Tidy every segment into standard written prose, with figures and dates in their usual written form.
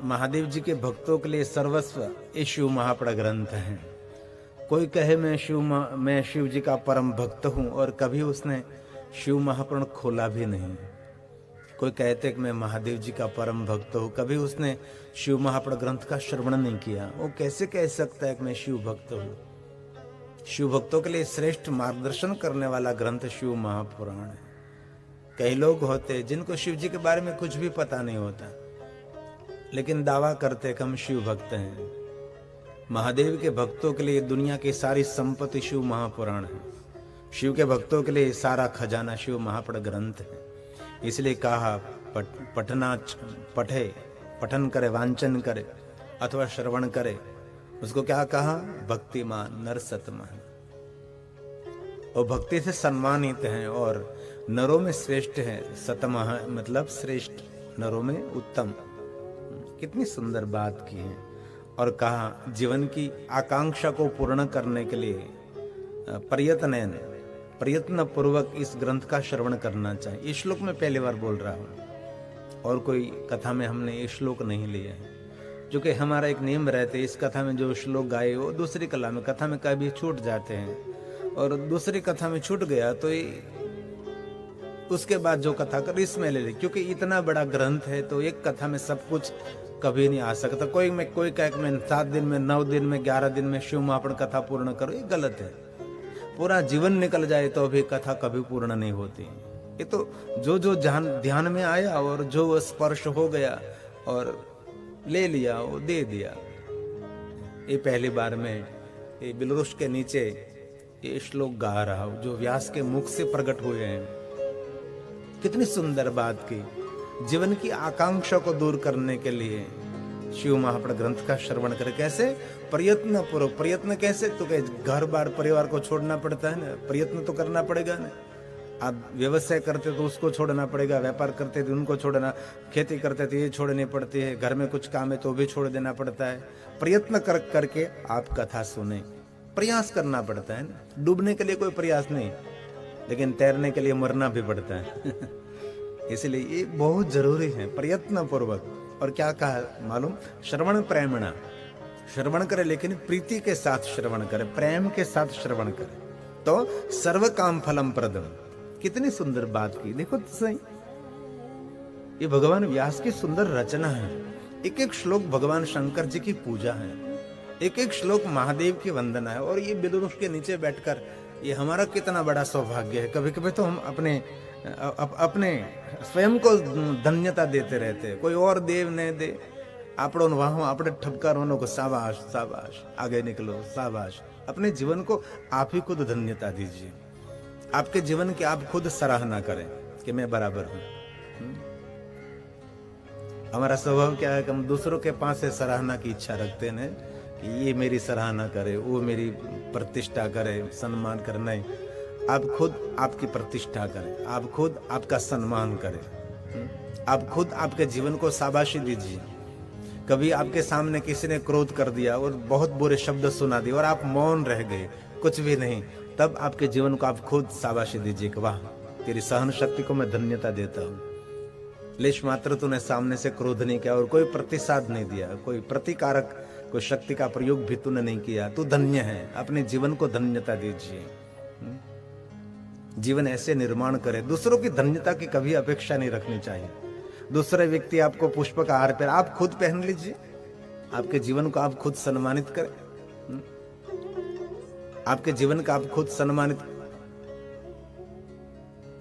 महादेव जी के भक्तों के लिए सर्वस्व ये शिव महापड़ा ग्रंथ है। कोई कहे मैं शिव जी का परम भक्त हूँ और कभी उसने शिव महापुराण खोला भी नहीं। कोई कहते कि मैं महादेव जी का परम भक्त हूँ, कभी उसने शिव महापुराण ग्रंथ का श्रवण नहीं किया। वो कैसे कह सकता है कि मैं शिव भक्त हूँ? शिव भक्तों के लिए श्रेष्ठ मार्गदर्शन करने वाला ग्रंथ शिव महापुराण है। कई लोग होते जिनको शिव जी के बारे में कुछ भी पता नहीं होता, लेकिन दावा करते कि हम शिव भक्त हैं। महादेव के भक्तों के लिए दुनिया की सारी संपत्ति शिव महापुराण है। शिव के भक्तों के लिए सारा खजाना शिव महापुराण ग्रंथ है। इसलिए कहा पठन करे, वांचन करे अथवा श्रवण करे, उसको क्या कहा? भक्तिमान नर सतमान। वो भक्ति से सम्मानित हैं और नरों में श्रेष्ठ है। सतमह मतलब श्रेष्ठ, नरों में उत्तम। कितनी सुंदर बात की है। और कहा जीवन की आकांक्षा को पूर्ण करने के लिए प्रयत्न पूर्वक इस ग्रंथ का श्रवण करना चाहिए। इस श्लोक में पहली बार बोल रहा हूँ और कोई कथा में हमने ये श्लोक नहीं लिया है, जो कि हमारा एक नियम रहते। इस कथा में जो श्लोक गाए वो दूसरी कथा में कभी छूट जाते हैं, और दूसरी कथा में छूट गया तो उसके बाद जो कथा कर इसमें ले ले, क्योंकि इतना बड़ा ग्रंथ है तो एक कथा में सब कुछ कभी नहीं आ सकता। कोई कह मैं 7 दिन में, 9 दिन में, 11 दिन में शिव महापुराण कथा पूर्ण करो, ये गलत है। पूरा जीवन निकल जाए तो भी कथा कभी पूर्ण नहीं होती। ये तो जो ध्यान में आया और जो स्पर्श हो गया और ले लिया वो दे दिया। ये पहली बार में ये बिलवृक्ष के नीचे ये श्लोक गा रहा हूं जो व्यास के मुख से प्रकट हुए हैं। कितनी सुंदर बात की। जीवन की आकांक्षा को दूर करने के लिए शिव महापुराण ग्रंथ का श्रवण करे। कैसे? प्रयत्न पूर्वक। प्रयत्न कैसे? तो घर बार परिवार को छोड़ना पड़ता है ना, प्रयत्न तो करना पड़ेगा ना। आप व्यवसाय करते तो उसको छोड़ना पड़ेगा, व्यापार करते तो उनको छोड़ना, खेती करते तो ये छोड़नी पड़ती है, घर में कुछ काम है तो भी छोड़ देना पड़ता है। प्रयत्न करके आप कथा सुने, प्रयास करना पड़ता है ना। डूबने के लिए कोई प्रयास नहीं, लेकिन तैरने के लिए मरना भी पड़ता है। इसलिए ये बहुत जरूरी है, प्रयत्न पूर्वक। और क्या कहा मालूम? श्रवण प्रेमणा। श्रवण करे लेकिन प्रीति के साथ श्रवण करे, प्रेम के साथ श्रवण करे तो सर्व काम फलम प्रदम। कितनी सुंदर बात की। देखो तो सही, ये भगवान व्यास की सुंदर रचना है। एक एक श्लोक भगवान शंकर जी की पूजा है, एक एक श्लोक महादेव की वंदना है। और ये बिलवृक्ष के नीचे बैठकर ये हमारा कितना बड़ा सौभाग्य है। कभी कभी तो हम अपने स्वयं को धन्यता देते रहते हैं, कोई और देव ने दे। आपड़ो वहां आपड़े ठपकारों को शाबाश शाबाश, आगे निकलो शाबाश। अपने जीवन को आप ही खुद धन्यता दीजिए। आपके जीवन की आप खुद सराहना करें कि मैं बराबर हूं। हमारा स्वभाव क्या है कि हम दूसरों के पास से सराहना की इच्छा रखते हैं कि ये मेरी सराहना करे, वो मेरी प्रतिष्ठा करे, सम्मान करना है। आप खुद आपकी प्रतिष्ठा करें, आप खुद आपका सम्मान करें, आप खुद आपके जीवन को शाबाशी दीजिए। कभी आपके सामने किसी ने क्रोध कर दिया और बहुत बुरे शब्द सुना दिए और आप मौन रह गए, कुछ भी नहीं, तब आपके जीवन को आप खुद शाबाशी दीजिए कि वाह, तेरी सहन शक्ति को मैं धन्यता देता हूँ। लेश मात्र तूने सामने से क्रोध नहीं किया और कोई प्रतिसाद नहीं दिया, कोई प्रतिकारक कोई शक्ति का प्रयोग भी तूने नहीं किया, तू धन्य है। अपने जीवन को धन्यता दीजिए। जीवन ऐसे निर्माण करे, दूसरों की धन्यता की कभी अपेक्षा नहीं रखनी चाहिए। दूसरे व्यक्ति आपको पुष्प का हार पहने, आप खुद पहन लीजिए। आपके जीवन को आप खुद सम्मानित करें। आपके जीवन का आप खुद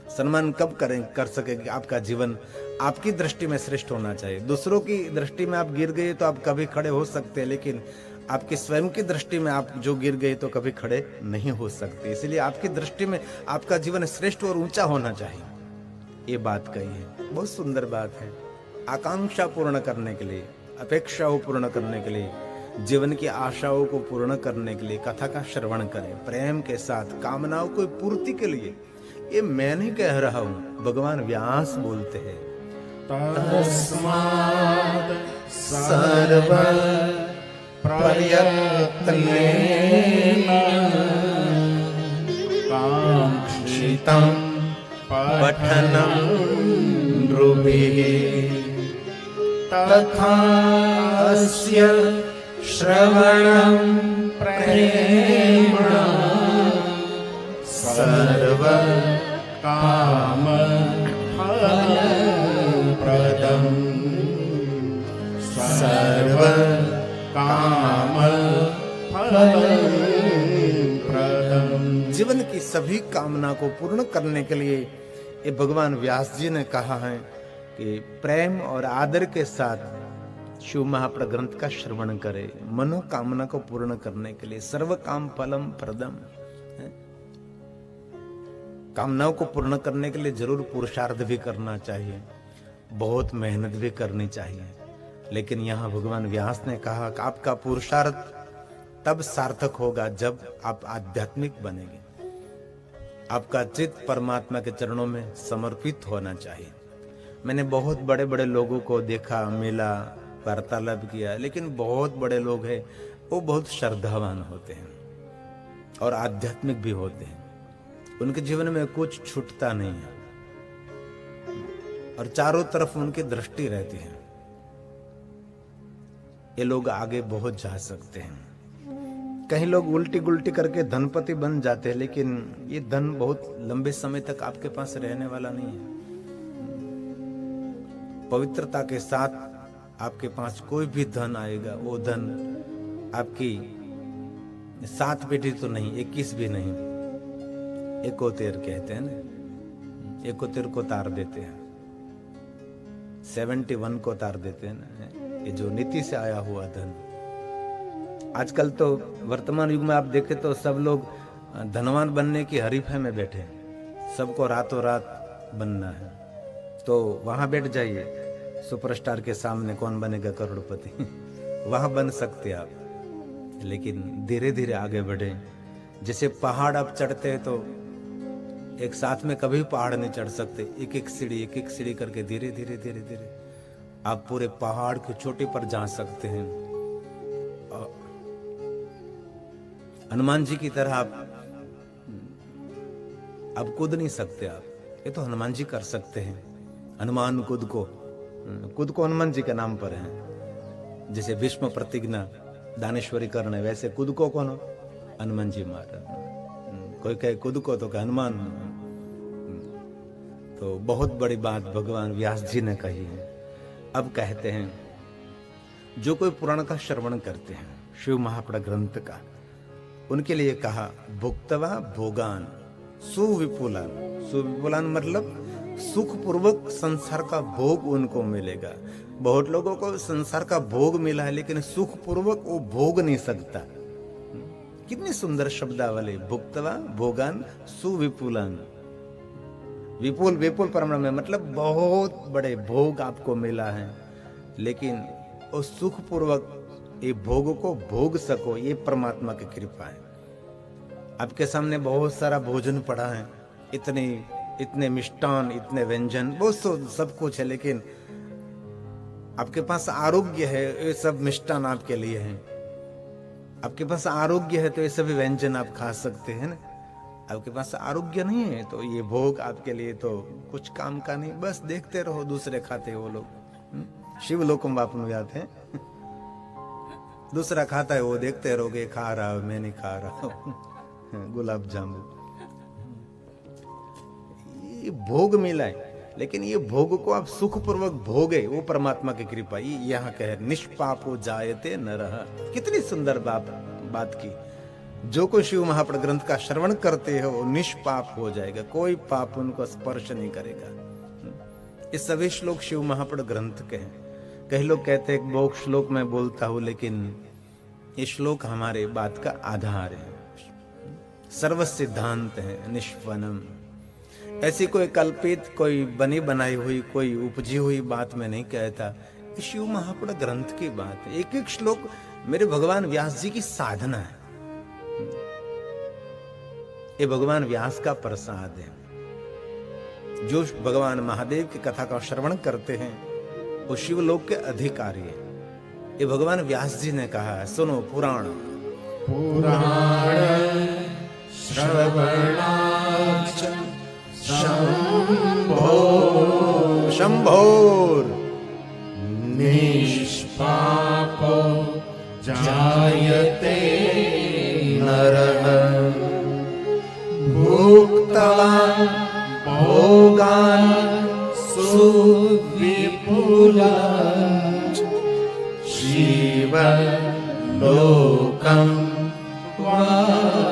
सम्मान कब कर सकेंगे? आपका जीवन आपकी दृष्टि में श्रेष्ठ होना चाहिए। दूसरों की दृष्टि में आप गिर गए तो आप कभी खड़े हो सकते हैं, लेकिन आपकी स्वयं की दृष्टि में आप जो गिर गए तो कभी खड़े नहीं हो सकते। इसलिए आपकी दृष्टि में आपका जीवन श्रेष्ठ और ऊंचा होना चाहिए। ये बात कही है, बहुत सुंदर बात है। आकांक्षा पूर्ण करने के लिए, अपेक्षाओं पूर्ण करने के लिए, जीवन की आशाओं को पूर्ण करने के लिए कथा का श्रवण करें प्रेम के साथ, कामनाओं को पूर्ति के लिए। ये मैं नहीं कह रहा हूं, भगवान व्यास बोलते हैं। तस्मात् सर्व प्रयत्नेन कांक्षितं पठनं नृभिः तथास्य श्रवणं प्रेम्णा सर्व काम फलप्रदम् सर्व काम फलप्रदम्। जीवन की सभी कामना को पूर्ण करने के लिए ये भगवान व्यास जी ने कहा है कि प्रेम और आदर के साथ शिव महाप्र ग्रंथ का श्रवण करे। मनोकामना को पूर्ण करने के लिए सर्व काम फलम प्रदम, कामनाओं को पूर्ण करने के लिए जरूर पुरुषार्थ भी करना चाहिए, बहुत मेहनत भी करनी चाहिए। लेकिन यहाँ भगवान व्यास ने कहा कि आपका पुरुषार्थ तब सार्थक होगा जब आप आध्यात्मिक बनेंगे, आपका चित्त परमात्मा के चरणों में समर्पित होना चाहिए। मैंने बहुत बड़े बड़े लोगों को देखा, मिला, वार्तालाप किया, लेकिन बहुत बड़े लोग हैं वो बहुत श्रद्धावान होते हैं और आध्यात्मिक भी होते हैं। उनके जीवन में कुछ छूटता नहीं है और चारों तरफ उनकी दृष्टि रहती है। ये लोग आगे बहुत जा सकते हैं। कहीं लोग उल्टी गुल्टी करके धनपति बन जाते हैं, लेकिन ये धन बहुत लंबे समय तक आपके पास रहने वाला नहीं है। पवित्रता के साथ आपके पास कोई भी धन आएगा, वो धन आपकी 7 पीढ़ी तो नहीं, 21 भी नहीं, एकोतेर कहते हैं ना, एकोतेर को तार देते हैं, 71 को तार देते हैं ना, ये जो नीति से आया हुआ धन। आजकल तो वर्तमान युग में आप देखें तो सब लोग धनवान बनने की हरीफे में बैठे हैं, सबको रातों रात बनना है। तो वहां बैठ जाइए, सुपरस्टार के सामने कौन बनेगा करोड़पति वहां बन सकते आप, लेकिन धीरे धीरे आगे बढ़े। जैसे पहाड़ आप चढ़ते हैं तो एक साथ में कभी पहाड़ नहीं चढ़ सकते, एक एक सीढ़ी करके धीरे धीरे धीरे धीरे आप पूरे पहाड़ की चोटी पर जा सकते हैं। हनुमान जी की तरह आप कूद नहीं सकते, आप ये तो हनुमान जी कर सकते हैं। हनुमान कूद को हनुमान जी के नाम पर है। जैसे भीष्म प्रतिज्ञा दानेश्वरी करने, वैसे कूद को कौन हो? हनुमान जी महाराज। कोई कहे कूद को तो कहे हनुमान। तो बहुत बड़ी बात भगवान व्यास जी ने कही है। अब कहते हैं जो कोई पुराण का श्रवण करते हैं, शिव महापुराण ग्रंथ का, उनके लिए कहा भुक्तवा भोगान सुविपुलान। सुविपुलान मतलब सुख पूर्वक संसार का भोग उनको मिलेगा। बहुत लोगों को संसार का भोग मिला है, लेकिन सुख पूर्वक वो भोग नहीं सकता। कितनी सुंदर शब्दावली, भुक्तवा भोगान सुविपुलान। विपुल विपुल परमाणु में मतलब बहुत बड़े भोग आपको मिला है, लेकिन वो सुख पूर्वक ये भोग को भोग सको, ये परमात्मा की कृपा है। आपके सामने बहुत सारा भोजन पड़ा है, इतने मिष्टान, इतने व्यंजन, बहुत सब कुछ है, लेकिन आपके पास आरोग्य है, ये सब मिष्टान आपके लिए हैं। आपके पास आरोग्य है तो ये सभी व्यंजन आप खा सकते हैं ना। आपके पास आरोग्य नहीं है तो ये भोग आपके लिए तो कुछ काम का नहीं। बस देखते रहो दूसरे खाते वो लोग। शिवलोकम बाप में जाते हैं, दूसरा खाता है वो देखते रहोगे, खा रहा हूं मैं नहीं खा रहा हूं गुलाब जामुन। ये भोग मिला है, लेकिन ये भोग को आप सुख पूर्वक भोगे, वो परमात्मा की कृपा। ये यहाँ कहे निष्पापो जायते नरः। कितनी सुंदर बात की। जो कोई शिव महापुराण ग्रंथ का श्रवण करते हो वो निष्पाप हो जाएगा, कोई पाप उनको स्पर्श नहीं करेगा। ये सभी श्लोक शिव महापुराण ग्रंथ के हैं। कई लोग कहते हैं बहुत श्लोक मैं बोलता हूं, लेकिन ये श्लोक हमारे बात का आधार है, सर्व सिद्धांत है, निष्पन्नम। ऐसी कोई कल्पित, कोई बनी बनाई हुई, कोई उपजी हुई बात मैं नहीं कहता। ये शिव महापुराण ग्रंथ की बात है। एक एक श्लोक मेरे भगवान व्यास जी की साधना है, ये भगवान व्यास का प्रसाद है। जो भगवान महादेव की कथा का श्रवण करते हैं वो शिवलोक के अधिकारी है। ये भगवान व्यास जी ने कहा है, सुनो पुराण श्रवणाच शंभो शंभोर निष्पापो जायते नरः भुक्तवान् भोगान् सुविपुलान् शिवलोकं वाप्नुयात्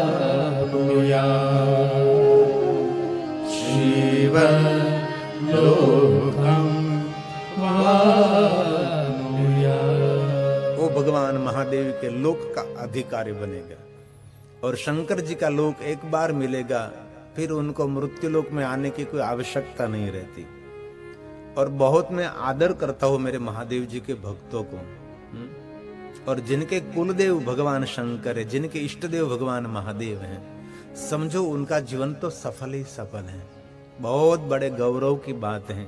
शिवलोकं वाप्नुयात्। वो भगवान महादेव के लोक का अधिकारी बनेगा और शंकर जी का लोक एक बार मिलेगा, फिर उनको मृत्यु लोक में आने की कोई आवश्यकता नहीं रहती। और बहुत मैं आदर करता हूं मेरे महादेव जी के भक्तों को, और जिनके कुलदेव भगवान शंकर है, जिनके इष्ट देव भगवान महादेव हैं, समझो उनका जीवन तो सफल ही सफल है। बहुत बड़े गौरव की बात है।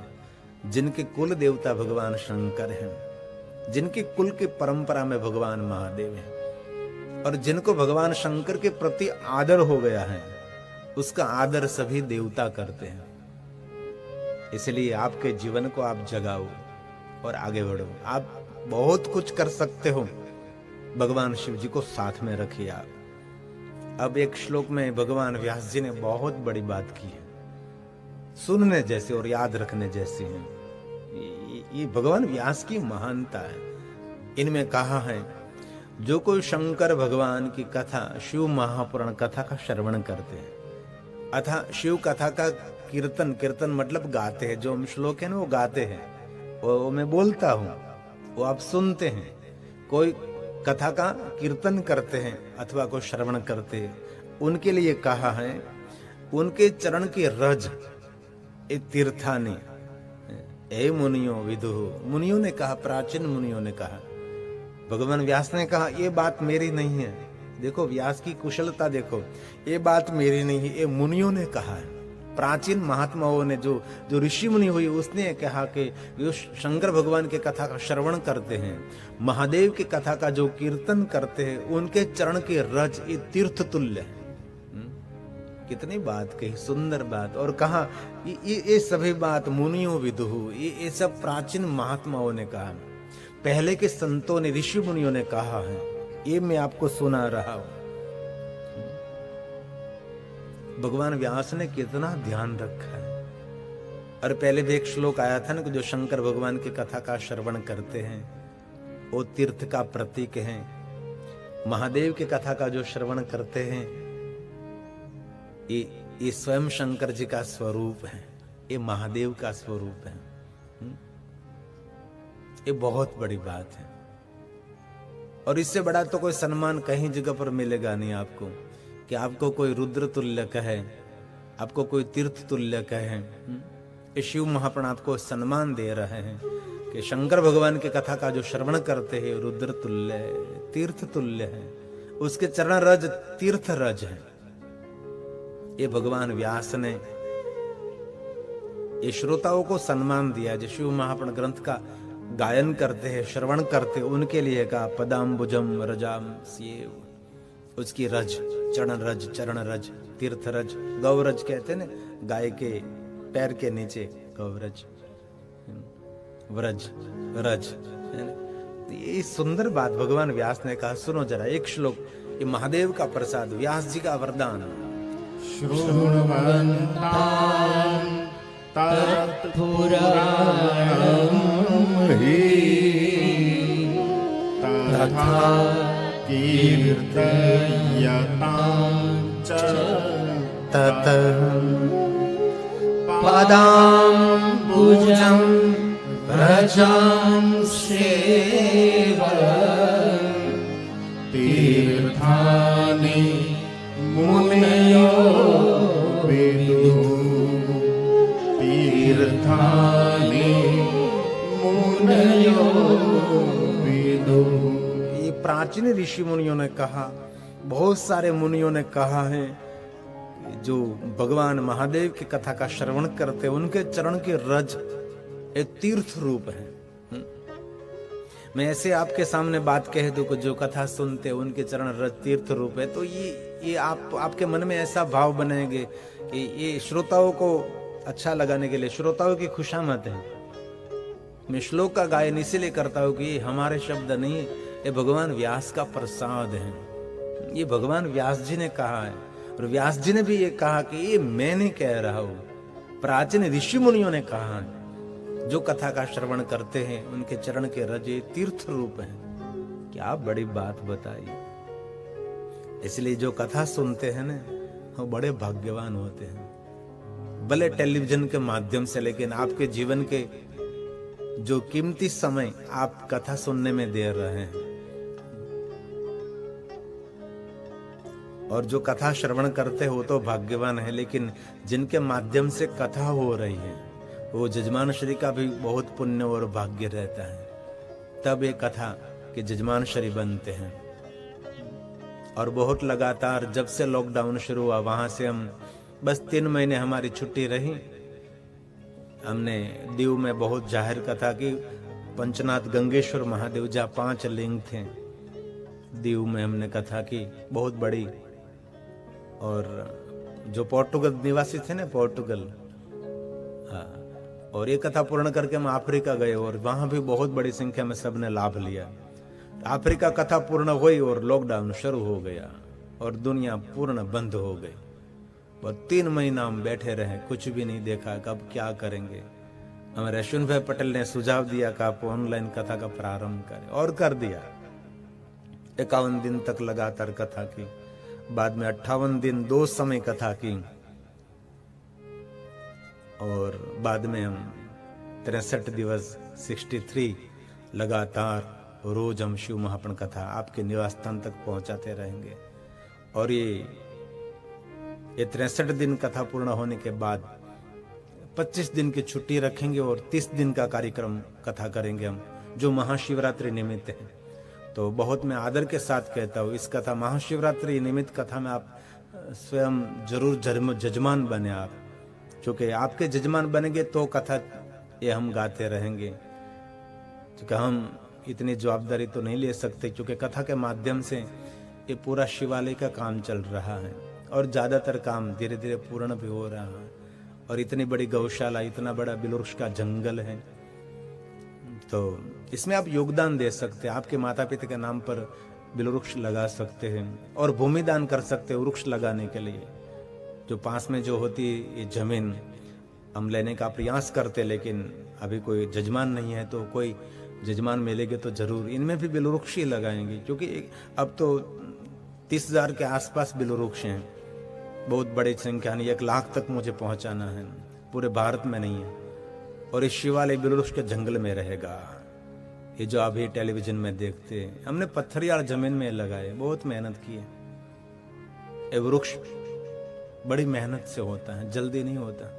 जिनके कुल देवता भगवान शंकर हैं, जिनके कुल की परंपरा में भगवान महादेव हैं, और जिनको भगवान शंकर के प्रति आदर हो गया है, उसका आदर सभी देवता करते हैं। इसलिए आपके जीवन को आप जगाओ और आगे बढ़ो। आप बहुत कुछ कर सकते हो, भगवान शिव जी को साथ में रखिए आप। अब एक श्लोक में भगवान व्यास जी ने बहुत बड़ी बात की है, सुनने जैसे और याद रखने जैसी है। ये भगवान व्यास की महानता है। इनमें कहा है, जो कोई शंकर भगवान की कथा, शिव महापुराण कथा का श्रवण करते हैं, अथा शिव कथा का कीर्तन, कीर्तन मतलब गाते हैं, जो हम श्लोक है ना वो गाते हैं, वो मैं बोलता हूँ, वो आप सुनते हैं। कोई कथा का कीर्तन करते हैं अथवा कोई श्रवण करते हैं, उनके लिए कहा है, उनके चरण की रज ए तीर्थानी ए मुनियों विदुः। मुनियों ने कहा, प्राचीन मुनियों ने कहा, भगवान व्यास ने कहा ये बात मेरी नहीं है। देखो व्यास की कुशलता देखो, ये बात मेरी नहीं है, ये मुनियों ने कहा है। प्राचीन महात्माओं ने, जो ऋषि मुनि हुई, उसने कहा कि जो शंकर भगवान के कथा का श्रवण करते हैं, महादेव की कथा का जो कीर्तन करते हैं, उनके चरण की रज ये तीर्थ तुल्य है। कितनी बात कही, सुंदर बात। और कहा ये सभी बात मुनियों विदुः, ये सब प्राचीन महात्माओं ने कहा, पहले के संतों ने, ऋषि मुनियों ने कहा है, ये मैं आपको सुना रहा हूं। भगवान व्यास ने कितना ध्यान रखा है। और पहले भी एक श्लोक आया था ना कि जो शंकर भगवान की कथा का श्रवण करते हैं वो तीर्थ का प्रतीक है। महादेव की कथा का जो श्रवण करते हैं ये स्वयं शंकर जी का स्वरूप है, ये महादेव का स्वरूप है। ये बहुत बड़ी बात है। और इससे बड़ा तो कोई सम्मान कहीं जगह पर मिलेगा नहीं आपको, कि आपको कोई रुद्र तुल्य कहे, आपको कोई तीर्थ तुल्य कहे। ये शिव महापुराण आपको सम्मान दे रहे हैं कि शंकर भगवान की कथा का जो श्रवण करते हैं रुद्र तुल्य, तीर्थ तुल्य है, उसके चरण रज तीर्थ रज है। ये भगवान व्यास ने ये श्रोताओं को सम्मान दिया, जो शिव महापुराण ग्रंथ का गायन करते हैं, श्रवण करते हैं, उनके लिए का पदाम्बुजम रजाम सेव, उसकी रज, चरण रज, तीर्थ रज, गौरज कहते हैं ना, गाय के पैर के नीचे गौरज, व्रज रज। ये सुंदर बात भगवान व्यास ने कहा। सुनो जरा एक श्लोक, ये महादेव का प्रसाद, व्यास जी का वरदान। श्रृण्वन्तां तत्पुराणं हि तथा कीर्तयतां च तत पदाम्बुजं व्रजां सेव तीर्थानि मुनयो विदुः तीर्थानि मुनयो विदुः। ये प्राचीन ऋषि मुनियों ने कहा, बहुत सारे मुनियों ने कहा है, जो भगवान महादेव की कथा का श्रवण करते, उनके चरण के रज एक तीर्थ रूप है। मैं ऐसे आपके सामने बात कह दूं कि जो कथा सुनते उनके चरण रज तीर्थ रूप है, तो ये आपके मन में ऐसा भाव बनेंगे कि ये श्रोताओं को अच्छा लगाने के लिए, श्रोताओं की खुशामद है। मैं श्लोक का गायन इसीलिए करता हूं कि ये हमारे शब्द नहीं, ये भगवान व्यास का प्रसाद है। ये भगवान व्यास जी ने कहा है, और व्यास जी ने भी ये कहा कि ये मैं नहीं कह रहा हूं, प्राचीन ऋषि मुनियों ने कहा है। जो कथा का श्रवण करते हैं उनके चरण के रज ये तीर्थ रूप हैं। क्या बड़ी बात बताई। इसलिए जो कथा सुनते हैं ना, वो बड़े भाग्यवान होते हैं। भले टेलीविजन के माध्यम से, लेकिन आपके जीवन के जो कीमती समय आप कथा सुनने में दे रहे हैं, और जो कथा श्रवण करते हो तो भाग्यवान है, लेकिन जिनके माध्यम से कथा हो रही है वो जजमान श्री का भी बहुत पुण्य और भाग्य रहता है। तब ये कथा के जजमान श्री बनते हैं। और बहुत लगातार जब से लॉकडाउन शुरू हुआ, वहां से हम बस 3 महीने हमारी छुट्टी रही। हमने दीव में बहुत जाहिर कथा की। पंचनाथ गंगेश्वर महादेव जहाँ 5 लिंग थे, दीव में हमने कथा की बहुत बड़ी। और जो पोर्टुगल निवासी थे ना, पोर्टुगल, हाँ, और ये कथा पूर्ण करके हम अफ्रीका गए, और वहां भी बहुत बड़ी संख्या में सबने लाभ लिया। अफ्रीका कथा पूर्ण हुई और लॉकडाउन शुरू हो गया और दुनिया पूर्ण बंद हो गई। और 3 महीना हम बैठे रहे, कुछ भी नहीं देखा, कब क्या करेंगे। हमारे अश्विन भाई पटेल ने सुझाव दिया कि आप ऑनलाइन कथा का प्रारंभ करें, और कर दिया। 51 दिन तक लगातार कथा की, बाद में 58 दिन 2 समय कथा की, और बाद में हम 63 दिवस 63 लगातार रोज हम शिव महापुण कथा आपके निवास स्थान तक पहुंचाते रहेंगे। और ये 63 दिन कथा पूर्ण होने के बाद 25 दिन की छुट्टी रखेंगे और 30 दिन का कार्यक्रम कथा करेंगे हम, जो महाशिवरात्रि निमित्त है। तो बहुत मैं आदर के साथ कहता हूँ, इस कथा महाशिवरात्रि निमित्त कथा में आप स्वयं जरूर जजमान बने आप, क्योंकि आपके जजमान बनेंगे तो कथा ये हम गाते रहेंगे। क्योंकि हम इतनी जवाबदारी तो नहीं ले सकते, क्योंकि कथा के माध्यम से ये पूरा शिवालय का काम चल रहा है, और ज्यादातर काम धीरे धीरे पूर्ण भी हो रहा है। और इतनी बड़ी गौशाला, इतना बड़ा बिलवृक्ष का जंगल है, तो इसमें आप योगदान दे सकते हैं। आपके माता पिता के नाम पर बिलवृक्ष लगा सकते हैं, और भूमि दान कर सकते हैं वृक्ष लगाने के लिए। जो पास में जो होती ये जमीन हम लेने का प्रयास करते, लेकिन अभी कोई जजमान नहीं है, तो कोई जजमान मिलेंगे तो जरूर इनमें भी बिलवृक्ष ही लगाएंगे। क्योंकि अब तो 30,000 के आसपास बिलवृक्ष हैं, बहुत बड़ी संख्या नहीं, 1 लाख तक मुझे पहुंचाना है, पूरे भारत में नहीं है। और इस शिवालय बिलवृक्ष के जंगल में रहेगा। ये जो अभी टेलीविजन में देखते हैं, हमने पत्थरियाल जमीन में लगाए, बहुत मेहनत की है। ये वृक्ष बड़ी मेहनत से होता है, जल्दी नहीं होता।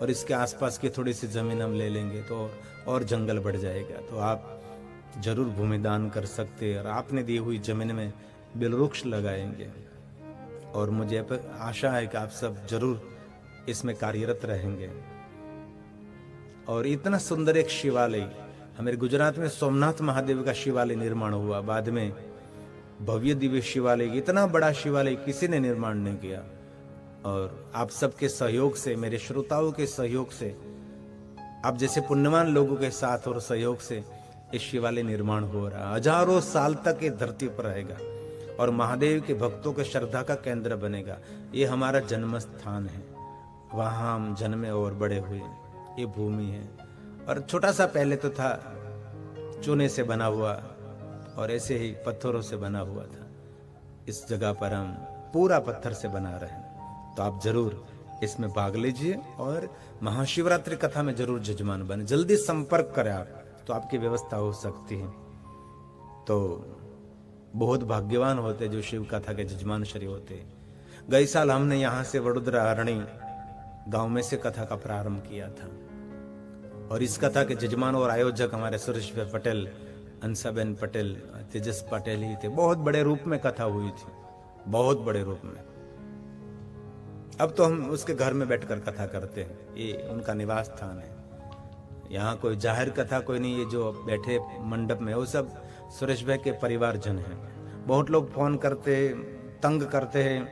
और इसके आसपास की थोड़ी सी जमीन हम ले लेंगे तो और जंगल बढ़ जाएगा। तो आप जरूर भूमि दान कर सकते हैं, और आपने दी हुई जमीन में बिलवृक्ष लगाएंगे। और मुझे आशा है कि आप सब जरूर इसमें कार्यरत रहेंगे। और इतना सुंदर एक शिवालय हमारे गुजरात में सोमनाथ महादेव का शिवालय निर्माण हुआ, बाद में भव्य दिव्य शिवालय, इतना बड़ा शिवालय किसी ने निर्माण नहीं किया। और आप सबके सहयोग से, मेरे श्रोताओं के सहयोग से, आप जैसे पुण्यवान लोगों के साथ और सहयोग से इस शिवालय निर्माण हो रहा है। हजारों साल तक ये धरती पर रहेगा और महादेव के भक्तों के श्रद्धा का केंद्र बनेगा। ये हमारा जन्म स्थान है, वहां हम जन्मे और बड़े हुए। ये भूमि है, और छोटा सा पहले तो था चूने से बना हुआ, और ऐसे ही पत्थरों से बना हुआ था। इस जगह पर हम पूरा पत्थर से बना रहे हैं। तो आप जरूर इसमें भाग लीजिए और महाशिवरात्रि कथा में जरूर जजमान बने। जल्दी संपर्क करें आप, तो आपकी व्यवस्था हो सकती है। तो बहुत भाग्यवान होते जो शिव कथा के जजमान श्री होते। गए साल हमने यहाँ से वडोदरा हरणी गांव में से कथा का प्रारंभ किया था, और इस कथा के जजमान और आयोजक हमारे सुरेश भाई पटेल, अंसाबेन पटेल, तेजस पटेल ही थे। बहुत बड़े रूप में कथा हुई थी, बहुत बड़े रूप में। अब तो हम उसके घर में बैठकर कथा करते हैं, ये उनका निवास स्थान है। यहाँ कोई जाहिर कथा कोई नहीं, ये जो बैठे मंडप में वो सब सुरेश भाई के परिवारजन हैं। बहुत लोग फोन करते, तंग करते हैं,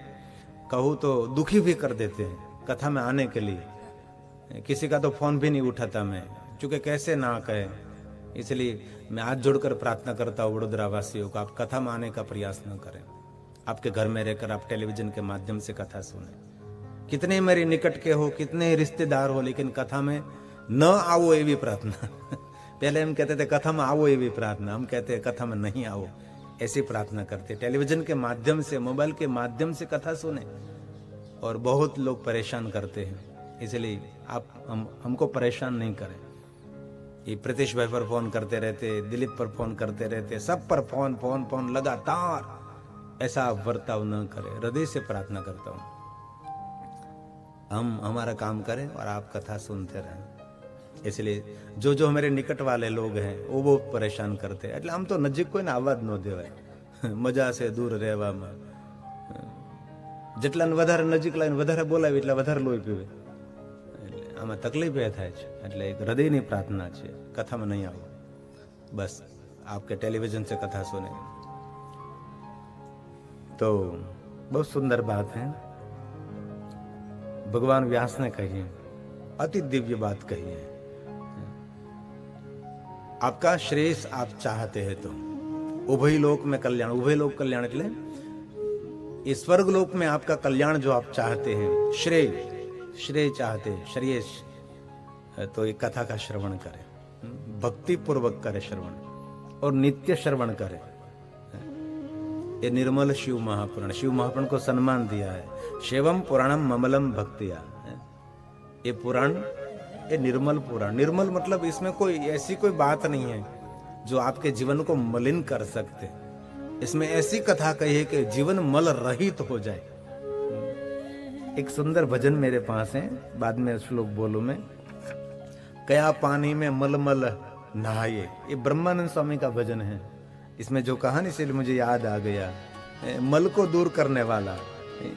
कहूँ तो दुखी भी कर देते हैं कथा में आने के लिए। किसी का तो फोन भी नहीं उठाता मैं, क्योंकि कैसे ना कहे। इसलिए मैं हाथ जोड़कर प्रार्थना करता हूँ वडोदरा वासियों को, आप कथा में आने का प्रयास न करें। आपके घर में रहकर आप टेलीविजन के माध्यम से कथा सुने। कितने मेरे निकट के हो, कितने रिश्तेदार हो, लेकिन कथा में न आओ एवी प्रार्थना पहले हम कहते थे कथा में आओ एवी प्रार्थना, हम कहते हैं कथा में नहीं आओ ऐसी प्रार्थना करते। टेलीविजन के माध्यम से, मोबाइल के माध्यम से कथा सुने, और बहुत लोग परेशान करते हैं, इसलिए आप हमको परेशान नहीं करें। ये प्रीतिश भाई पर फोन करते रहते, दिलीप पर फोन करते रहते, सब पर फोन फोन फोन लगातार, ऐसा बर्ताव न करें। हृदय से प्रार्थना करता हूं, हम हमारा काम करें और आप कथा सुनते रहें। इसलिए जो हमारे निकट वाले लोग हैं वो बहुत परेशान करते हैं, એટલે આમ તો નજીક કોઈને આવાજ ન દેવાય, મજા છે દૂર રહેવામાં। જેટલાને વધારે નજીક લાવીને વધારે બોલાવી એટલે વધારે લોહી પીવે, એટલે આમાં તકલીફ એ થાય છે। એટલે એક હૃદયની પ્રાર્થના છે, કથામાં નહીં આવો, બસ आपके टेलीविजन से कथा सुने। तो बहुत सुंदर बात है, भगवान व्यास ने कही है, अति दिव्य बात कही है। आपका श्रेष्ठ आप चाहते हैं तो उभय लोक में कल्याण, उभय लोक कल्याण એટલે इस स्वर्ग लोक में आपका कल्याण जो आप चाहते हैं, श्रेय श्रेय चाहते हैं, श्रेयस, तो ये कथा का श्रवण करें, भक्ति पूर्वक करे श्रवण, और नित्य श्रवण करे। ये निर्मल शिव महापुराण, शिव महापुराण को सम्मान दिया है, शिवम पुराणम ममलम भक्तिया। ये पुराण, ये निर्मल पुराण, निर्मल मतलब इसमें कोई ऐसी कोई बात नहीं है जो आपके जीवन को मलिन कर सकते। इसमें ऐसी कथा कही है कि जीवन मल रहित हो जाए। एक सुंदर भजन मेरे पास है, बाद में श्लोक बोलूं मैं। कया पानी में मलमल नहाए, ये ब्रह्मानंद स्वामी का भजन है। इसमें जो कहानी से मुझे याद आ गया, मल को दूर करने वाला,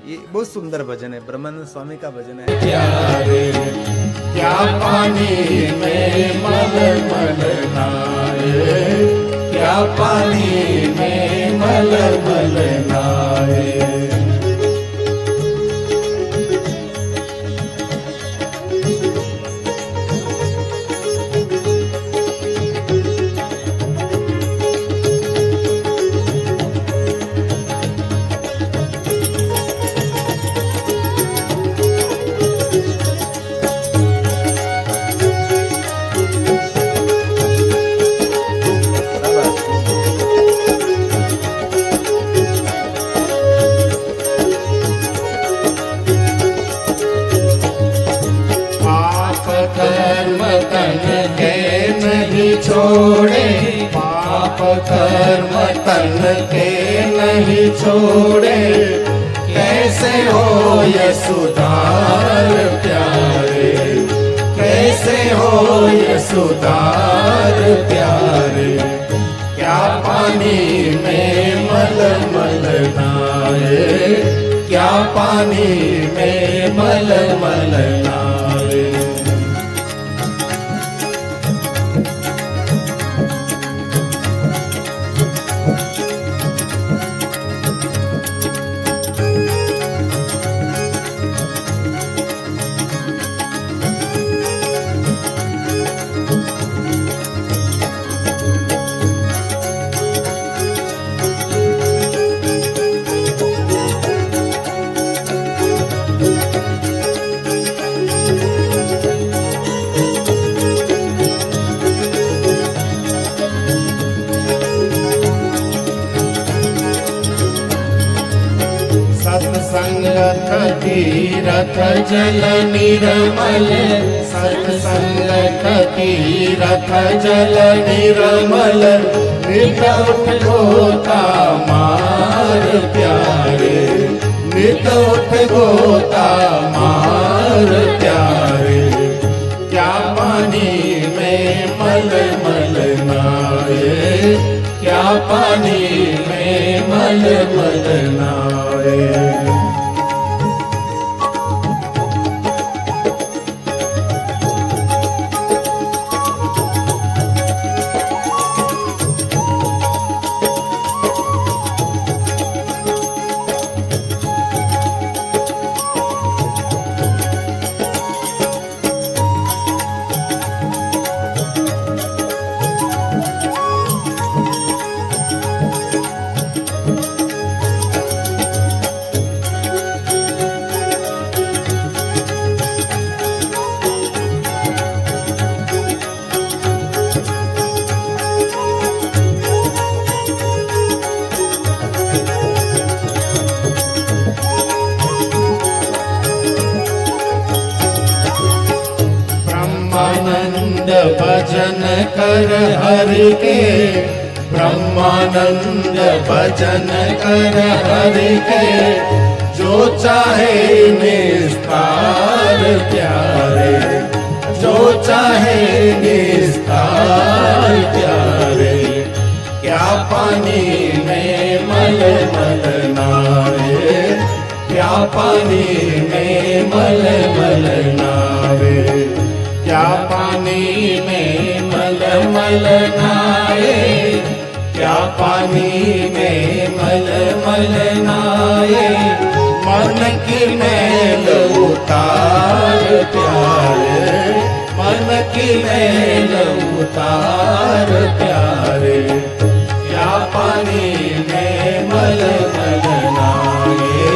ये बहुत सुंदर भजन है, ब्रह्मानंद स्वामी का भजन है। क्या पानी में मलमल नहाए, क्या पानी में मलमल नहाए। छोड़े पाप कर्म तन के नहीं छोड़े, कैसे हो ये सुधार प्यारे, कैसे हो ये सुधार प्यारे। क्या पानी में मलमल नहाए, क्या पानी में मलमल नहाए। सत्संगत तीरथ जल निर्मल, सत्संगत तीरथ जल निर्मल, नित उठ गोता मार प्यारे, नित उठ गोता मार प्यारे। क्या पानी में मलमल नहाए, क्या पानी में मलमल नहाए। कर हरि के, ब्रह्मानंद भजन कर हरि के, जो चाहे निस्तार प्यारे, जो चाहे निस्तार प्यारे। क्या पानी में मल मल नावे, क्या पानी में मल मल नावे, क्या पानी में मल मल नावे, क्या पानी में मल मल नावे। मन की मैल उतार प्यारे, मन की मैल उतार प्यारे। क्या पानी में मल मल नावे,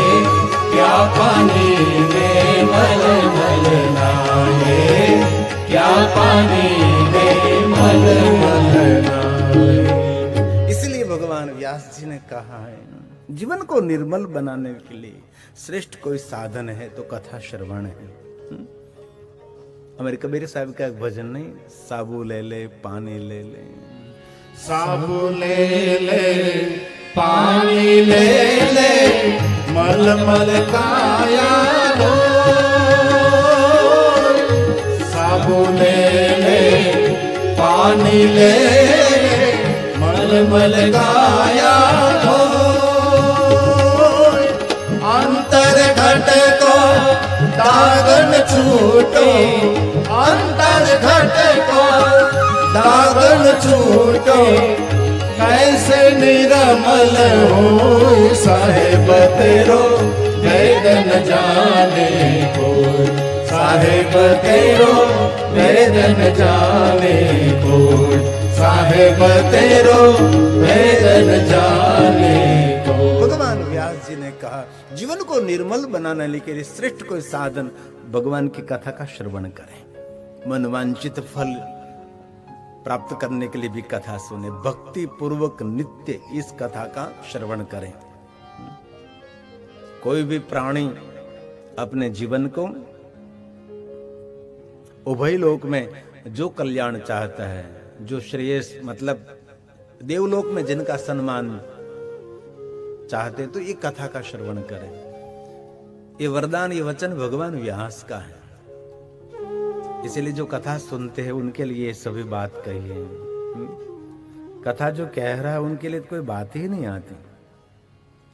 क्या पानी में मल मल नावे, क्या पानी में मल मल नावे। इसलिए भगवान व्यास जी ने कहा है, जीवन को निर्मल बनाने के लिए श्रेष्ठ कोई साधन है तो कथा श्रवण है। हमारे कबीर साहब का एक भजन नहीं, साबू ले ले पानी ले ले, साबू ले ले पानी ले ले, मल मल काया धो। साबू ले ले पानी ले ले, मल मल काया धो। अंतर घट को दागन छूटो, अंतर घट को दागन छूटो। कैसे निरमल हो साहेब तेरो, वेद न जाने को। साहेब तेरो वेद न जाने को, साहेब तेरो वेद न जाने को। भगवान व्यास जी ने कहा, जीवन को निर्मल बनाने के लिए श्रेष्ठ कोई साधन भगवान की कथा का श्रवण करें। मनवांचित फल प्राप्त करने के लिए भी कथा सुने, भक्ति पूर्वक नित्य इस कथा का श्रवण करें। कोई भी प्राणी अपने जीवन को उभय लोक में जो कल्याण चाहता है, जो श्रेयस मतलब देवलोक में जिनका सम्मान चाहते, तो ये कथा का श्रवण करें। ये वरदान, ये वचन भगवान व्यास का है। इसलिए जो कथा सुनते हैं उनके लिए ये सभी बात कही है। कथा जो कह रहा है उनके लिए कोई बात ही नहीं आती,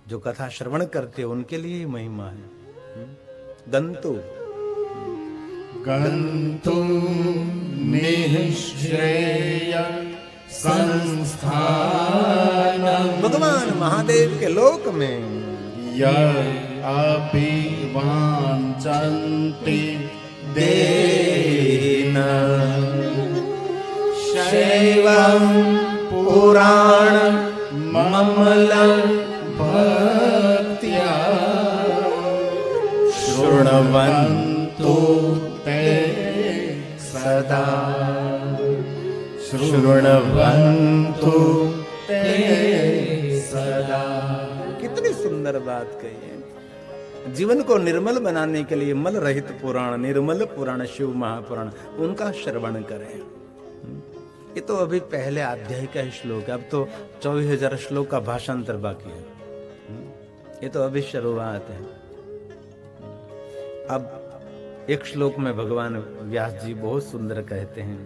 जो कथा श्रवण करते हैं उनके लिए महिमा है। गंतु गंतु निःश्रेय संस्थान, भगवान महादेव के लोक में अपि वाञ्छन्ति देन शैवं पुराण ममलं भक्त्या शृण्वन्तु ते सदा, शृण्वन्तु ते सदा। कितनी सुंदर बात कही है। जीवन को निर्मल बनाने के लिए मल रहित पुराण, निर्मल पुराण, शिव महापुराण, उनका श्रवण करें। ये तो अभी पहले अध्याय का ही श्लोक है, अब तो 24,000 श्लोक का भाषांतर बाकी है। ये तो अभी शुरुआत है। अब एक श्लोक में भगवान व्यास जी बहुत सुंदर कहते हैं,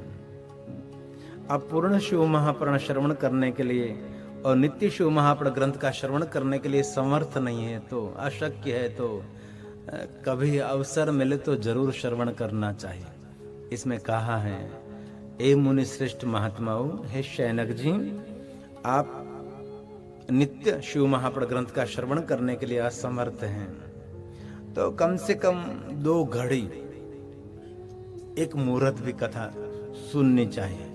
अब पूर्ण शिव महापुराण श्रवण करने के लिए और नित्य शिव महापुराण ग्रंथ का श्रवण करने के लिए समर्थ नहीं है, तो अशक्य है, तो कभी अवसर मिले तो जरूर श्रवण करना चाहिए। इसमें कहा है, ए मुनि श्रेष्ठ महात्माओं, हे शैनक जी, आप नित्य शिव महापुराण ग्रंथ का श्रवण करने के लिए असमर्थ हैं, तो कम से कम 2 घड़ी एक मुहूर्त भी कथा सुननी चाहिए।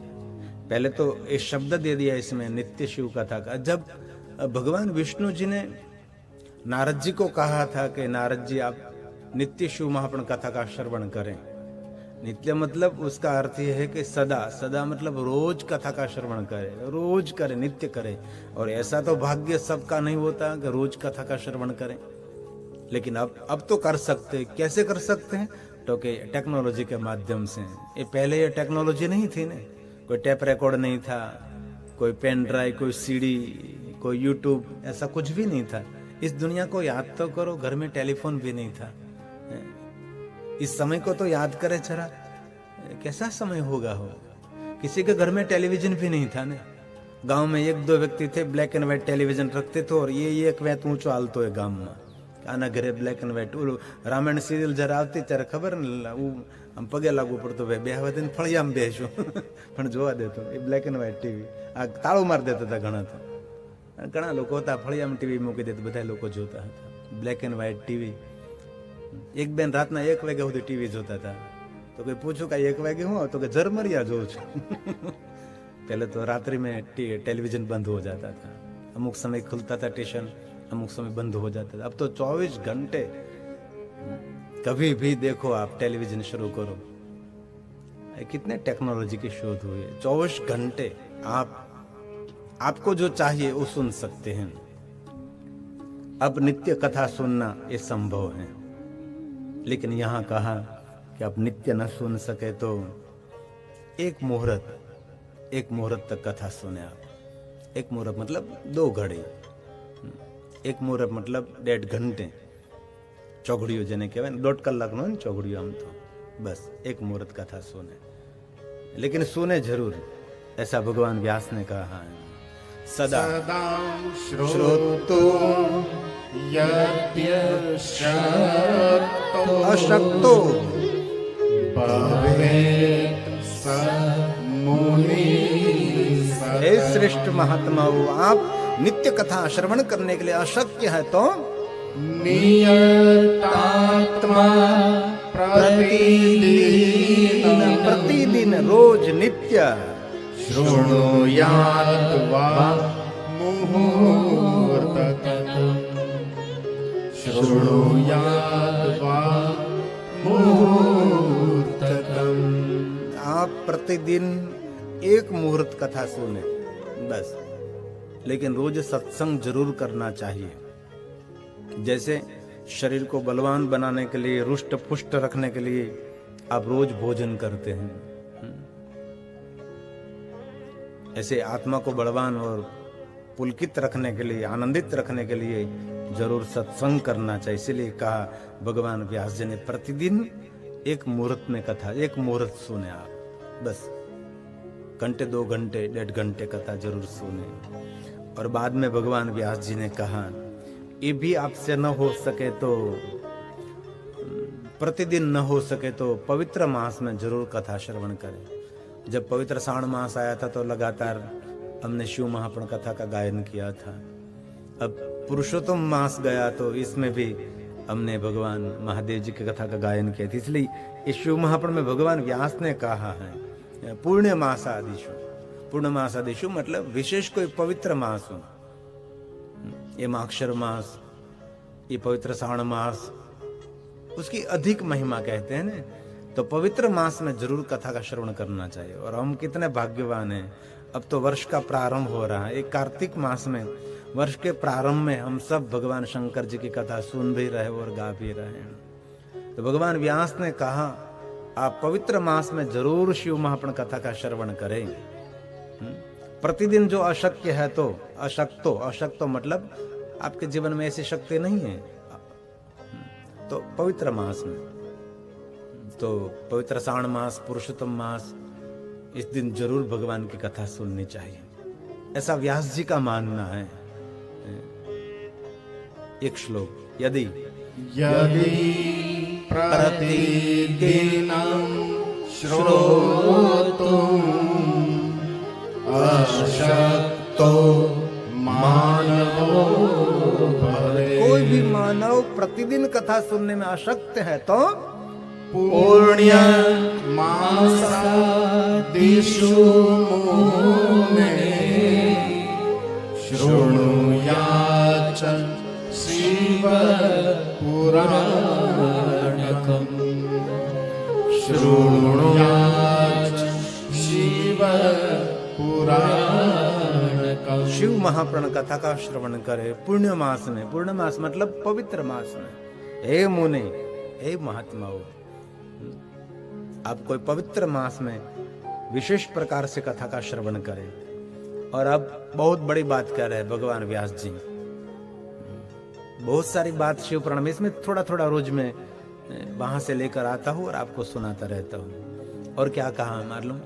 पहले तो एक शब्द दे दिया इसमें नित्य शिव कथा का। जब भगवान विष्णु जी ने नारद जी को कहा था कि नारद जी आप नित्य शिव महापुराण कथा का श्रवण करें, नित्य मतलब उसका अर्थ यह है कि सदा, सदा मतलब रोज कथा का श्रवण करे, रोज करे, नित्य करे। और ऐसा तो भाग्य सबका नहीं होता कि रोज कथा का श्रवण करें, लेकिन अब तो कर सकते। कैसे कर सकते हैं? तो कि टेक्नोलॉजी के माध्यम से। ये पहले ये टेक्नोलॉजी नहीं थी ना, कोई टेप रिकॉर्ड नहीं था, कोई पेन ड्राइव, कोई सीडी, कोई यूट्यूब, ऐसा कुछ भी नहीं था। इस दुनिया को याद तो करो, घर में टेलीफोन भी नहीं था। इस समय को तो याद करे जरा, कैसा समय होगा हो। किसी के घर में टेलीविजन भी नहीं था ना। गांव में एक दो व्यक्ति थे, ब्लैक एंड व्हाइट टेलीविजन रखते थे, और ये एक वेत ऊंचो हालतो है गांव में। आना घरे black and white Ramayan serial जरा આવતી ત્યારે ખબર ને આમ પગે લાગવું પડતું, ભાઈ બેહવા દે ફળિયામાં બેસું પણ જોવા દેતો એ બ્લેક એન્ડ વ્હાઇટ ટીવી આ તાળું મારી દેતા હતા ઘણા લોકો હતા, ફળિયામાં ટીવી મૂકી દેતા, બધા લોકો જોતા હતા બ્લેક એન્ડ વ્હાઇટ ટીવી। એક બેન રાતના 1 વાગ્યા સુધી ટીવી જોતા હતા, તો કોઈ પૂછું કે 1 વાગે હું તો કે ઝરમરિયા જોઉં છું। पहले तो रात्रि में टेलीविजन बंद हो जाता था, अमुक समय खुलता था स्टेशन, अमुक समय बंद हो जाता था। अब तो 24 घंटे कभी भी देखो आप टेलीविजन शुरू करो, कितने टेक्नोलॉजी की शोध हुई है। 24 घंटे आपको जो चाहिए वो सुन सकते हैं। अब नित्य कथा सुनना ये संभव है, लेकिन यहाँ कहा कि आप नित्य न सुन सके तो एक मुहूर्त तक कथा सुने आप। एक मुहूर्त मतलब 2 घड़ी, एक मुहूर्त मतलब 1.5 घंटे। चौघड़ियों जेने कहेवाय ने 1.5 कलाकनो ने चौघड़ियों, आम तो बस एक मुहूर्त कथा सुने, लेकिन सुने जरूर, ऐसा भगवान व्यास ने कहा है। सदा श्रोतो यद्यशक्तो अशक्तो भवेत् स मुनि। हे श्रेष्ठ महात्माओं, आप नित्य कथा श्रवण करने के लिए अशक्य है तो नियतात्मा प्रतिदिन रोज नित्य शृणुयात् वा मुहूर्तकम्, शृणुयात् वा मुहूर्तकम्। आप प्रतिदिन 1 मुहूर्त कथा सुने बस, लेकिन रोज सत्संग जरूर करना चाहिए। जैसे शरीर को बलवान बनाने के लिए, रुष्ट पुष्ट रखने के लिए आप रोज भोजन करते हैं, ऐसे आत्मा को बलवान और पुलकित रखने के लिए, आनंदित रखने के लिए जरूर सत्संग करना चाहिए। इसलिए कहा भगवान व्यास जी ने प्रतिदिन 1 मुहूर्त में कथा, 1 मुहूर्त सुने आप बस। घंटे 2 घंटे 1.5 घंटे कथा जरूर सुने। और बाद में भगवान व्यास जी ने कहा ये भी आपसे न हो सके तो, प्रतिदिन न हो सके तो पवित्र मास में जरूर कथा श्रवण करें। जब पवित्र श्रावण मास आया था तो लगातार हमने शिव महापुराण कथा का गायन किया था। अब पुरुषोत्तम मास गया तो इसमें भी हमने भगवान महादेव जी की कथा का गायन किया था। इसलिए इस शिव महापुराण में भगवान व्यास ने कहा है पूर्ण मासादिशु। पूर्ण मासादिशु मतलब विशेष कोई पवित्र मास हो, ये माक्षर मास, ये पवित्र श्रावण मास, उसकी अधिक महिमा कहते हैं ना। तो पवित्र मास में जरूर कथा का श्रवण करना चाहिए। और हम कितने भाग्यवान हैं, अब तो वर्ष का प्रारंभ हो रहा है। एक कार्तिक मास में, वर्ष के प्रारंभ में हम सब भगवान शंकर जी की कथा सुन भी रहे और गा भी रहे हैं। तो भगवान व्यास ने कहा आप पवित्र मास में जरूर शिव महापुराण कथा का श्रवण करें। प्रतिदिन जो अशक्य है तो अशक्तो मतलब आपके जीवन में ऐसी शक्ति नहीं है, तो पवित्र मास में, तो पवित्र श्रावण मास, पुरुषोत्तम मास, इस दिन जरूर भगवान की कथा सुननी चाहिए, ऐसा व्यास जी का मानना है। एक श्लोक, यदि प्रतिदिनं श्रोतुम् अशक्तो मानवो भवेत्। कोई भी मानव प्रतिदिन कथा सुनने में अशक्त है तो पुण्य मासादिषु मुने शृणुयाच्च शिव पुराणकम्, शृणुयाच्च शिव पुराणकम्। शिव महापुराण कथा का श्रवण करे पुण्य मास में। पुण्य मास मतलब पवित्र मास में। हे मुने, हे महात्माओं, आप कोई पवित्र मास में विशेष प्रकार से कथा का श्रवण करें। और अब बहुत बड़ी बात कह रहे हैं भगवान व्यास जी। बहुत सारी बात शिव पुराण में, इसमें थोड़ा थोड़ा रोज में वहां से लेकर आता हूं और आपको सुनाता रहता हूं। और क्या कहा मालूम,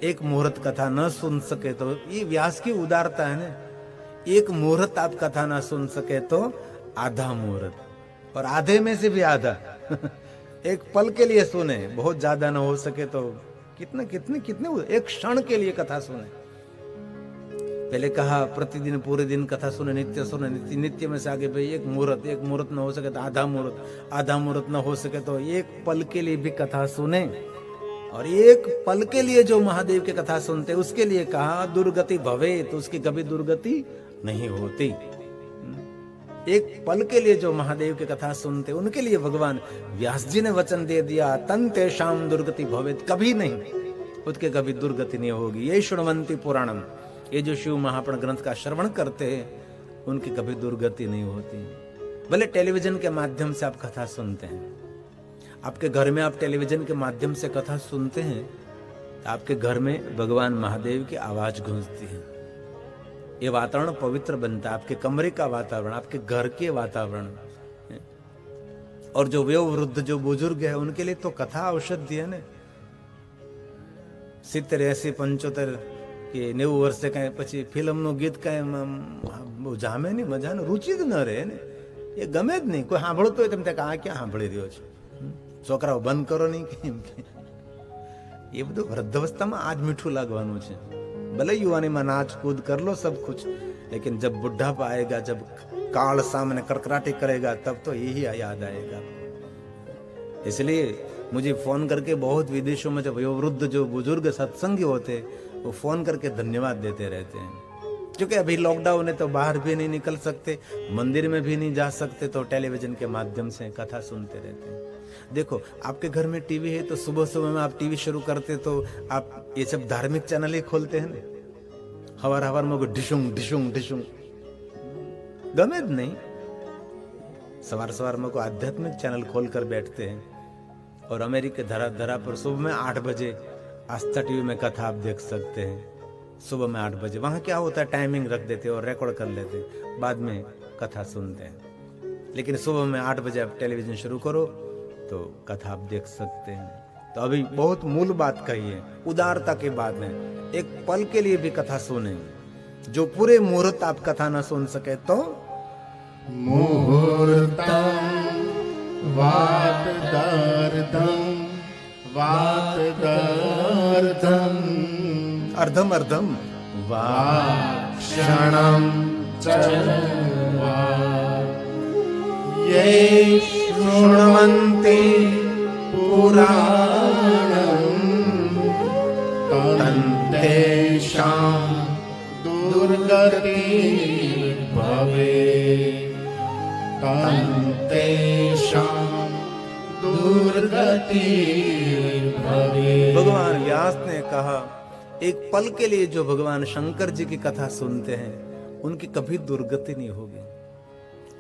एक मुहूर्त कथा न सुन सके तो, ये व्यास की उदारता है ना, एक मुहूर्त आप कथा ना सुन सके तो आधा मुहूर्त, और आधे में से भी आधा एक पल के लिए सुने, बहुत ज्यादा ना हो सके तो कितने कितने कितने एक क्षण के लिए कथा सुने। पहले कहा प्रतिदिन पूरे दिन कथा सुने, नित्य सुने, नित्य में से आगे भाई एक मुहूर्त ना हो सके तो आधा मुहूर्त ना हो सके तो एक पल के लिए भी कथा सुने। और एक पल के लिए जो महादेव की कथा सुनते उसके लिए कहा दुर्गति भवे, तो उसकी कभी दुर्गति नहीं होती। एक पल के लिए जो महादेव की कथा सुनते उनके लिए भगवान व्यास जी ने वचन दे दिया, तंते शाम दुर्गति भवेत, कभी नहीं, उसके कभी दुर्गति नहीं होगी। ये श्रवंती पुराणम, ये जो शिव महापुराण ग्रंथ का श्रवण करते हैं उनकी कभी दुर्गति नहीं होती। भले टेलीविजन के माध्यम से आप कथा सुनते हैं, आपके घर में आप टेलीविजन के माध्यम से कथा सुनते हैं, तो आपके घर में भगवान महादेव की आवाज गूंजती है, ये वातावरण पवित्र बनता है, आपके कमरे का वातावरण, आपके घर के वातावरण। और जो वयोवृद्ध जो बुजुर्ग है उनके लिए तो कथा औषधि है ने। 70, 80, 75 કે 90 વર્ષે કાંઈ પછી ફિલ્મનું ગીત કાંઈ જામે નહીં, મજાનું રુચિ જ ન રહે ને, એ ગમે જ નહીં, કોઈ સાંભળતો હોય તેમ ત્યાં આ ક્યાં સાંભળી રહ્યો છે, છોકરાઓ બંધ કરો નહીં કેમ કે એ બધું વૃદ્ધાવસ્થામાં આ જ મીઠું લાગવાનું છે। भले युवानी में नाच कूद कर लो सब कुछ, लेकिन जब बुढ़ापा आएगा, जब काल सामने करकराटी करेगा, तब तो यही याद आएगा। इसलिए मुझे फोन करके बहुत विदेशों में जब वयोवृद्ध जो बुजुर्ग सत्संगी होते वो फोन करके धन्यवाद देते रहते हैं, क्योंकि अभी लॉकडाउन है तो बाहर भी नहीं निकल सकते, मंदिर में भी नहीं जा सकते, तो टेलीविजन के माध्यम से कथा सुनते रहते हैं। देखो आपके घर में टीवी है तो सुबह सुबह में आप टीवी शुरू करते तो आप ये सब धार्मिक चैनल ही खोलते हैं ना, हवार हवार में ढिशुंग ढिशुंग ढिशुंग गमे नहीं, सवार सवार में को आध्यात्मिक चैनल खोल कर बैठते हैं। और अमेरिका धरा धरा पर सुबह में 8 बजे आस्था टीवी में कथा आप देख सकते हैं, सुबह में 8 बजे। वहां क्या होता है, टाइमिंग रख देते और रिकॉर्ड कर लेते, बाद में कथा सुनते हैं। लेकिन सुबह में 8 बजे आप टेलीविजन शुरू करो तो कथा आप देख सकते हैं। तो अभी बहुत मूल बात कही है, उदारता की बात है, एक पल के लिए भी कथा सुने। जो पूरे मुहूर्त आप कथा ना सुन सके तो मुहूर्तम वातदार्धम वातदार्धम अर्धम अर्धम क्षणम च ये शृण्वन्ति पुराणं तन्तेषां दुर्गति भवेत्, तन्तेषां दुर्गति भवेत्। भगवान व्यास ने कहा एक पल के लिए जो भगवान शंकर जी की कथा सुनते हैं उनकी कभी दुर्गति नहीं होगी।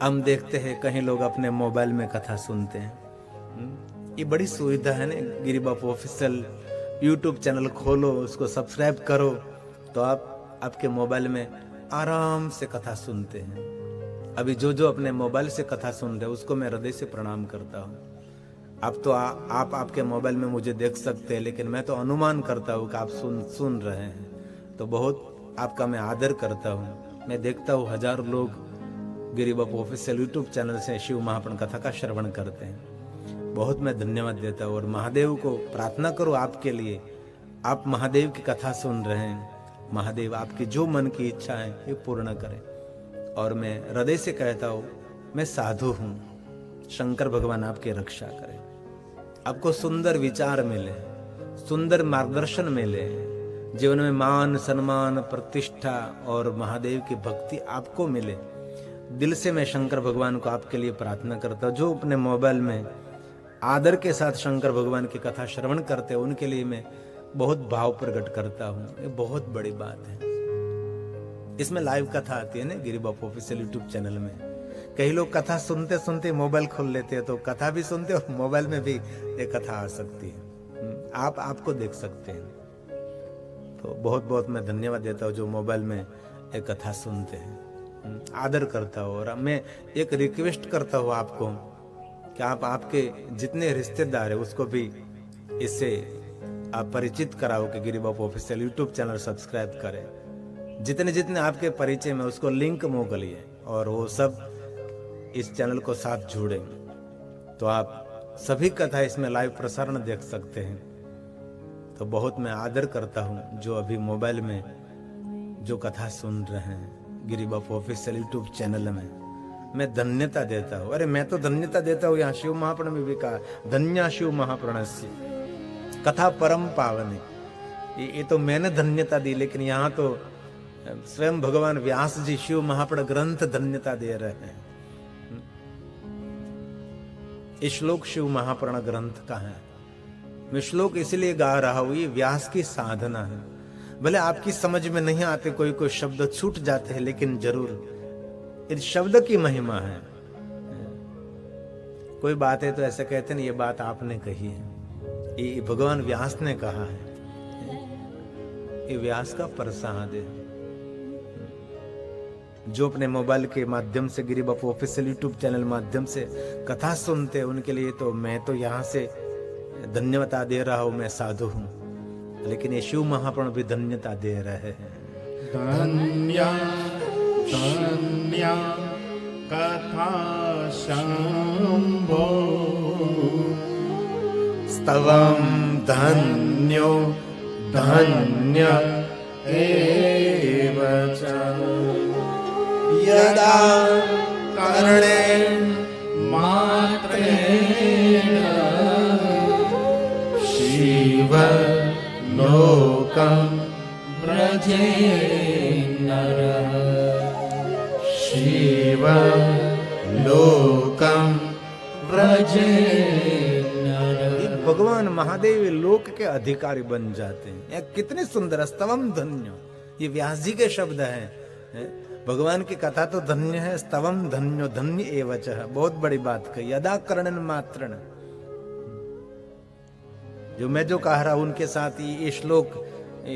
हम देखते हैं कहीं लोग अपने मोबाइल में कथा सुनते हैं, ये बड़ी सुविधा है ना, गिरी बापू ऑफिशियल यूट्यूब चैनल खोलो, उसको सब्सक्राइब करो तो आप आपके मोबाइल में आराम से कथा सुनते हैं। अभी जो जो अपने मोबाइल से कथा सुन रहे हैं उसको मैं हृदय से प्रणाम करता हूँ। अब तो आप आपके मोबाइल में मुझे देख सकते हैं, लेकिन मैं तो अनुमान करता हूँ कि आप सुन रहे हैं, तो बहुत आपका मैं आदर करता हूँ। मैं देखता हूँ हजारों लोग गिरी बापू ऑफिशियल यूट्यूब चैनल से शिव महापुराण कथा का श्रवण करते हैं, बहुत मैं धन्यवाद देता हूँ। और महादेव को प्रार्थना करो आपके लिए, आप महादेव की कथा सुन रहे हैं, महादेव आपकी जो मन की इच्छा है ये पूर्ण करें। और मैं हृदय से कहता हूँ मैं साधु हूँ, शंकर भगवान आपकी रक्षा करें, आपको सुंदर विचार मिले, सुंदर मार्गदर्शन मिले, जीवन में मान सम्मान प्रतिष्ठा और महादेव की भक्ति आपको मिले। दिल से मैं शंकर भगवान को आपके लिए प्रार्थना करता हूँ। जो अपने मोबाइल में आदर के साथ शंकर भगवान की कथा श्रवण करते हैं उनके लिए मैं बहुत भाव प्रकट करता हूँ, ये बहुत बड़ी बात है। इसमें लाइव कथा आती है ना गिरी बापू ऑफिशियल यूट्यूब चैनल में, कई लोग कथा सुनते सुनते मोबाइल खोल लेते हैं, तो कथा भी सुनते और मोबाइल में भी ये कथा आ सकती है, आपको देख सकते हैं। तो बहुत बहुत मैं धन्यवाद देता हूँ जो मोबाइल में एक कथा सुनते हैं। आदर करता हूँ और मैं एक रिक्वेस्ट करता हूँ आपको कि आप आपके जितने रिश्तेदार है उसको भी इससे आप परिचित कराओ कि गिरी बापू ऑफिशियल यूट्यूब चैनल सब्सक्राइब करें। जितने जितने आपके परिचय में उसको लिंक मोकलिए और वो सब इस चैनल को साथ जुड़े तो आप सभी कथा इसमें लाइव प्रसारण देख सकते हैं। तो बहुत मैं आदर करता हूँ जो अभी मोबाइल में जो कथा सुन रहे हैं गिरी बापू ऑफिशियल यूट्यूब चैनल में, मैं धन्यता देता हूँ। अरे मैं तो धन्यता देता हूँ, यहाँ शिव महाप्रण में भी कहा धन्या शिव महाप्रणस्य कथा परम पावनी, ये तो मैंने धन्यता दी, लेकिन यहाँ तो स्वयं भगवान व्यास जी शिव महाप्रण ग्रंथ धन्यता दे रहे हैं। ये श्लोक शिव महाप्रण ग्रंथ का है। मैं श्लोक इसलिए गा रहा हूं, ये व्यास की साधना है। भले आपकी समझ में नहीं आते, कोई कोई शब्द छूट जाते हैं, लेकिन जरूर इस शब्द की महिमा है। कोई बात है तो ऐसे कहते हैं ये बात आपने कही है, ये भगवान व्यास ने कहा है, ये व्यास का प्रसाद है। जो अपने मोबाइल के माध्यम से गिरी बापू ऑफिशियल यूट्यूब चैनल माध्यम से कथा सुनते हैं उनके लिए तो मैं तो यहाँ से धन्यवाद दे रहा हूँ, मैं साधु हूँ, लेकिन ये शिव महाप्रण भी धन्यता दे रहे हैं। धन्या धन्या कथा शंभो स्तवं धन्यो धन्य एव च यदा कर्णेन मात्रेण शिव लोकं व्रजेन्नरः शिव लोकं व्रजेन्नरः। भगवान महादेव लोक के अधिकारी बन जाते हैं। कितने सुंदर स्तवम धन्यो, ये व्यास जी के शब्द हैं। भगवान की कथा तो धन्य है, स्तवम धन्यो धन्य एवच, बहुत बड़ी बात कही। यदा कर्णन मात्रण, जो मैं जो कह रहा हूं उनके साथ ये श्लोक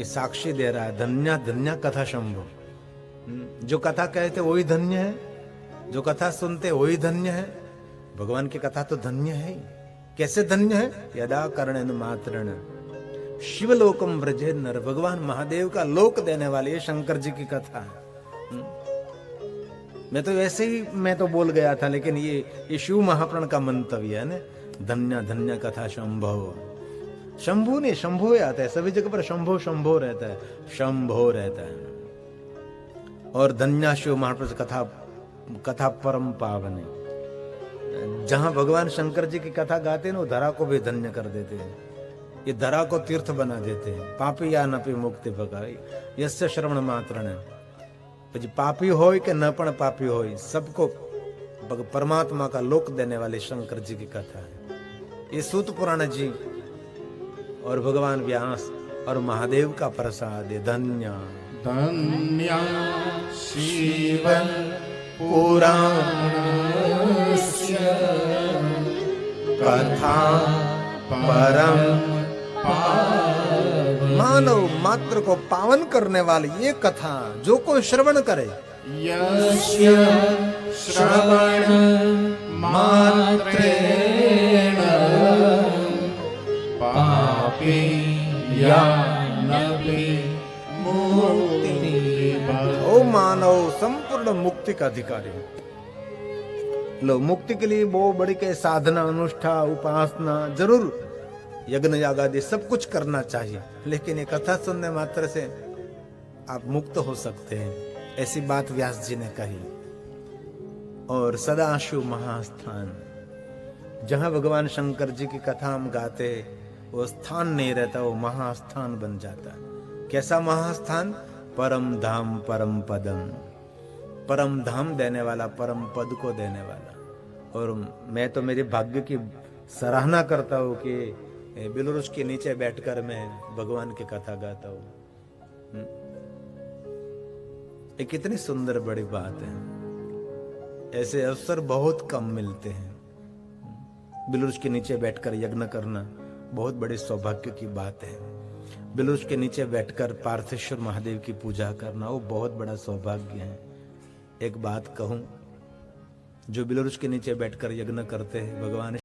साक्षी दे रहा है। धन्य धन्य कथा शंभो, जो कथा कहते वही धन्य है, जो कथा सुनते वही धन्य है। भगवान की कथा तो धन्य है। कैसे धन्य है? यदा कर्णन मात्रण शिवलोकम व्रजे नर, भगवान महादेव का लोक देने वाले ये शंकर जी की कथा है। मैं तो वैसे ही मैं तो बोल गया था, लेकिन ये शिव महाप्रण का मंतव्य है ना, धन्य धन्य कथा शंभो। शंभु नहीं शंभो आता है, सभी जगह पर शंभो शंभो रहता है, शंभो रहता है। और धन्य शिव महाप्रण कथा परम पावन है। जहां भगवान शंकर जी की कथा गाते हैं वो धरा को भी धन्य कर देते हैं, ये धरा को तीर्थ बना देते हैं। पापी या नपी मुक्ति भगाई यस्य श्रवण मात्रण, पापी होय के न पण पापी होय, सबको परमात्मा का लोक देने वाले शंकर जी की कथा है। ये सूत पुराण जी और भगवान व्यास और महादेव का प्रसाद है। धन्य धन्या शिव पुराणस्य कथा परम मानव मात्र को पावन करने वाली ये कथा जो कोई श्रवण करे, यस्य श्रवण मात्रेण पापी या नपि मुक्ति ओ मानव संपूर्ण मुक्ति का अधिकारी है। लो, मुक्ति के लिए वो बड़ी के साधना अनुष्ठान उपासना जरूर यज्ञ याग आदि सब कुछ करना चाहिए, लेकिन ये कथा सुनने मात्र से आप मुक्त हो सकते हैं, ऐसी बात व्यास जी ने कही। और सदाशिव महास्थान, जहां भगवान शंकर जी की कथा हम गाते वो स्थान नहीं रहता, वो महास्थान बन जाता। कैसा महास्थान? परम धाम परम पदम, परम धाम देने वाला, परम पद को देने वाला। और मैं तो मेरे भाग्य की सराहना करता हूँ कि बिलरुष के नीचे बैठकर मैं भगवान की कथा गाता हूँ। ये कितनी सुंदर बड़ी बात है। ऐसे अवसर बहुत कम मिलते हैं। बिलरुष के नीचे बैठकर यज्ञ करना बहुत बड़ी सौभाग्य की बात है। बिलवृक्ष के नीचे बैठकर पार्थेश्वर महादेव की पूजा करना वो बहुत बड़ा सौभाग्य है। एक बात कहूं, जो बिलवृक्ष के नीचे बैठकर यज्ञ करते हैं भगवान